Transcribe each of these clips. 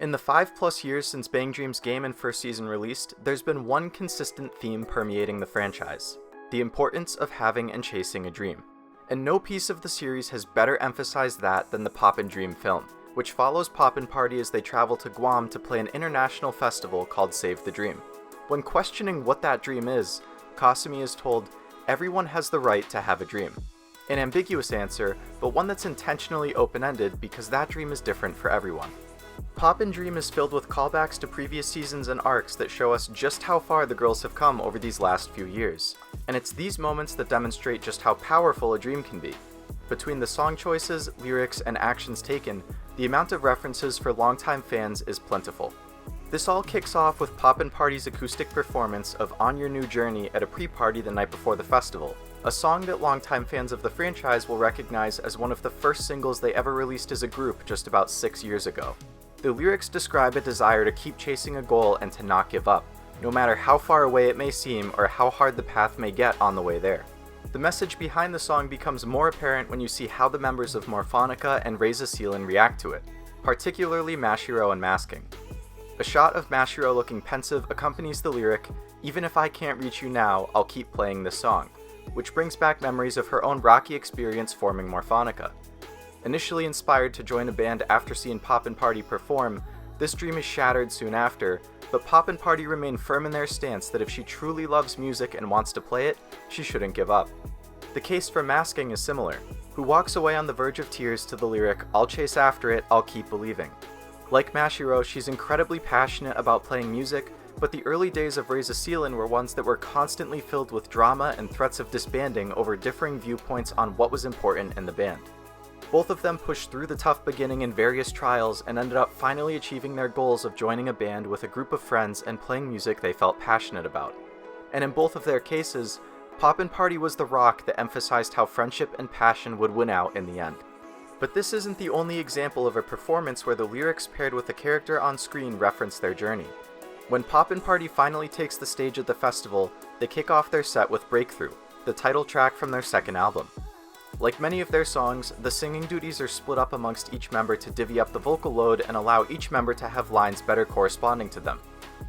In the 5+ years since BanG Dream's game and first season released, there's been one consistent theme permeating the franchise: the importance of having and chasing a dream. And no piece of the series has better emphasized that than the Poppin Dream film, which follows Poppin Party as they travel to Guam to play an international festival called Save the Dream. When questioning what that dream is, Kasumi is told, "Everyone has the right to have a dream." An ambiguous answer, but one that's intentionally open-ended because that dream is different for everyone. Poppin Dream is filled with callbacks to previous seasons and arcs that show us just how far the girls have come over these last few years, and it's these moments that demonstrate just how powerful a dream can be. Between the song choices, lyrics, and actions taken, the amount of references for longtime fans is plentiful. This all kicks off with Poppin Party's acoustic performance of On Your New Journey at a pre-party the night before the festival, a song that longtime fans of the franchise will recognize as one of the first singles they ever released as a group just about 6 years ago. The lyrics describe a desire to keep chasing a goal and to not give up, no matter how far away it may seem or how hard the path may get on the way there. The message behind the song becomes more apparent when you see how the members of Morphonica and Reza Seelen react to it, particularly Mashiro and Masking. A shot of Mashiro looking pensive accompanies the lyric, "Even if I can't reach you now, I'll keep playing this song," which brings back memories of her own rocky experience forming Morphonica. Initially inspired to join a band after seeing Poppin Party perform, this dream is shattered soon after, but Poppin Party remain firm in their stance that if she truly loves music and wants to play it, she shouldn't give up. The case for Masking is similar, who walks away on the verge of tears to the lyric, "I'll chase after it, I'll keep believing." Like Mashiro, she's incredibly passionate about playing music, but the early days of Reza Seelen were ones that were constantly filled with drama and threats of disbanding over differing viewpoints on what was important in the band. Both of them pushed through the tough beginning in various trials and ended up finally achieving their goals of joining a band with a group of friends and playing music they felt passionate about. And in both of their cases, Poppin Party was the rock that emphasized how friendship and passion would win out in the end. But this isn't the only example of a performance where the lyrics paired with the character on screen reference their journey. When Poppin Party finally takes the stage at the festival, they kick off their set with Breakthrough, the title track from their second album. Like many of their songs, the singing duties are split up amongst each member to divvy up the vocal load and allow each member to have lines better corresponding to them,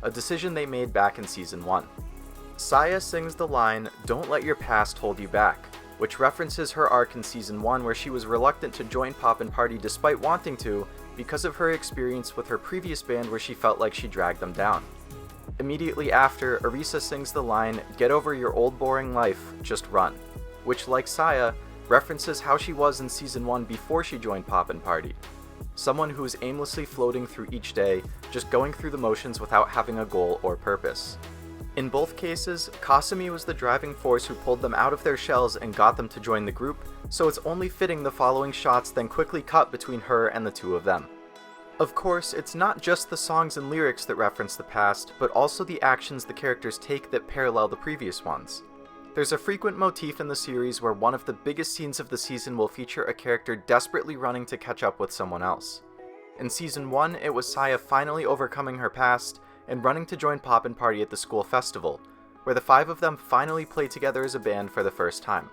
a decision they made back in Season 1. Saya sings the line, "Don't let your past hold you back," which references her arc in Season 1 where she was reluctant to join Poppin Party despite wanting to because of her experience with her previous band where she felt like she dragged them down. Immediately after, Arisa sings the line, "Get over your old boring life, just run," which, like Saya, references how she was in Season 1 before she joined Poppin Party. Someone who is aimlessly floating through each day, just going through the motions without having a goal or purpose. In both cases, Kasumi was the driving force who pulled them out of their shells and got them to join the group, so it's only fitting the following shots then quickly cut between her and the two of them. Of course, it's not just the songs and lyrics that reference the past, but also the actions the characters take that parallel the previous ones. There's a frequent motif in the series where one of the biggest scenes of the season will feature a character desperately running to catch up with someone else. In Season 1, it was Saya finally overcoming her past and running to join Poppin Party at the school festival, where the 5 of them finally play together as a band for the first time.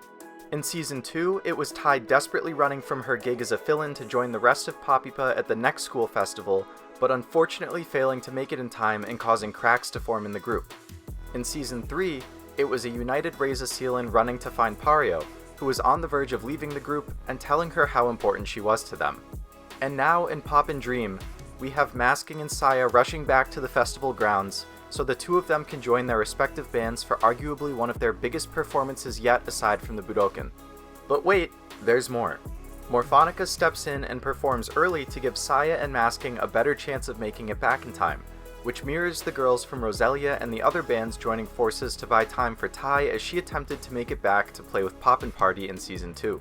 In Season 2, it was Tai desperately running from her gig as a fill-in to join the rest of Poppipa at the next school festival, but unfortunately failing to make it in time and causing cracks to form in the group. In Season 3, it was a united Reza Seelen running to find Pario, who was on the verge of leaving the group and telling her how important she was to them. And now in Poppin Dream, we have Masking and Saya rushing back to the festival grounds, so the two of them can join their respective bands for arguably one of their biggest performances yet aside from the Budokan. But wait, there's more. Morphonica steps in and performs early to give Saya and Masking a better chance of making it back in time, which mirrors the girls from Roselia and the other bands joining forces to buy time for Tai as she attempted to make it back to play with Poppin Party in Season 2.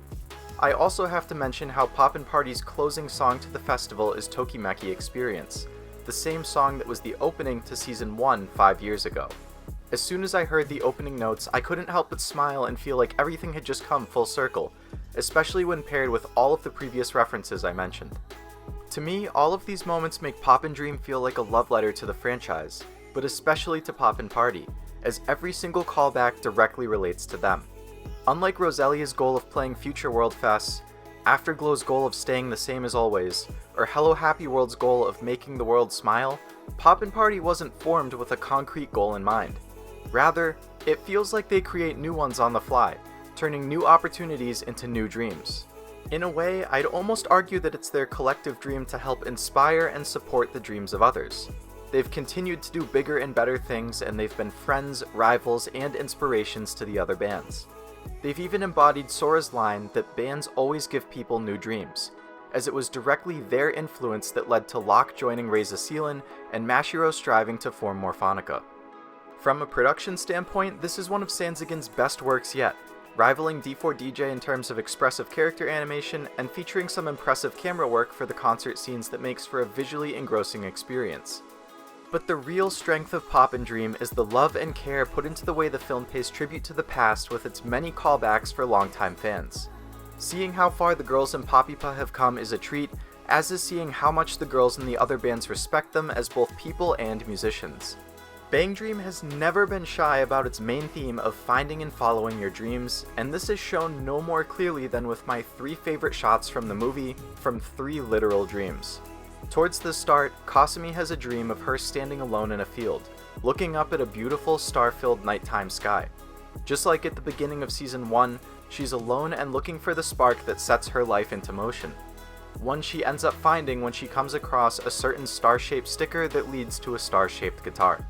I also have to mention how Poppin Party's closing song to the festival is Tokimeki Experience, the same song that was the opening to Season 1 5 years ago. As soon as I heard the opening notes, I couldn't help but smile and feel like everything had just come full circle, especially when paired with all of the previous references I mentioned. To me, all of these moments make Poppin Dream feel like a love letter to the franchise, but especially to Poppin Party, as every single callback directly relates to them. Unlike Roselia's goal of playing future World Fests, Afterglow's goal of staying the same as always, or Hello Happy World's goal of making the world smile, Poppin Party wasn't formed with a concrete goal in mind. Rather, it feels like they create new ones on the fly, turning new opportunities into new dreams. In a way, I'd almost argue that it's their collective dream to help inspire and support the dreams of others. They've continued to do bigger and better things, and they've been friends, rivals, and inspirations to the other bands. They've even embodied Sora's line that bands always give people new dreams, as it was directly their influence that led to Locke joining Reza Seelan and Mashiro striving to form Morphonica. From a production standpoint, this is one of Sanzigen's best works yet, rivaling D4DJ in terms of expressive character animation and featuring some impressive camera work for the concert scenes that makes for a visually engrossing experience. But the real strength of Poppin Dream is the love and care put into the way the film pays tribute to the past with its many callbacks for longtime fans. Seeing how far the girls in Poppypa have come is a treat, as is seeing how much the girls in the other bands respect them as both people and musicians. BanG Dream has never been shy about its main theme of finding and following your dreams, and this is shown no more clearly than with my 3 favorite shots from the movie from 3 literal dreams. Towards the start, Kasumi has a dream of her standing alone in a field, looking up at a beautiful star-filled nighttime sky. Just like at the beginning of Season 1, she's alone and looking for the spark that sets her life into motion. One she ends up finding when she comes across a certain star-shaped sticker that leads to a star-shaped guitar.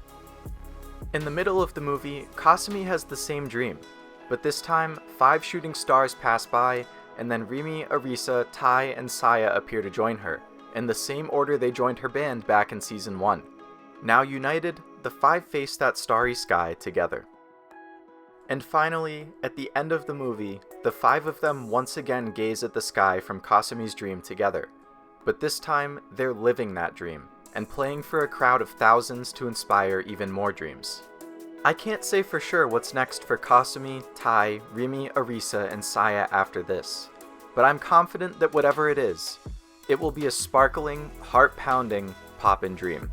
In the middle of the movie, Kasumi has the same dream, but this time 5 shooting stars pass by, and then Rimi, Arisa, Tai, and Saya appear to join her, in the same order they joined her band back in Season 1. Now united, the 5 face that starry sky together. And finally, at the end of the movie, the 5 of them once again gaze at the sky from Kasumi's dream together. But this time, they're living that dream, and playing for a crowd of thousands to inspire even more dreams. I can't say for sure what's next for Kasumi, Tai, Rimi, Arisa, and Saya after this, but I'm confident that whatever it is, it will be a sparkling, heart-pounding Poppin Dream.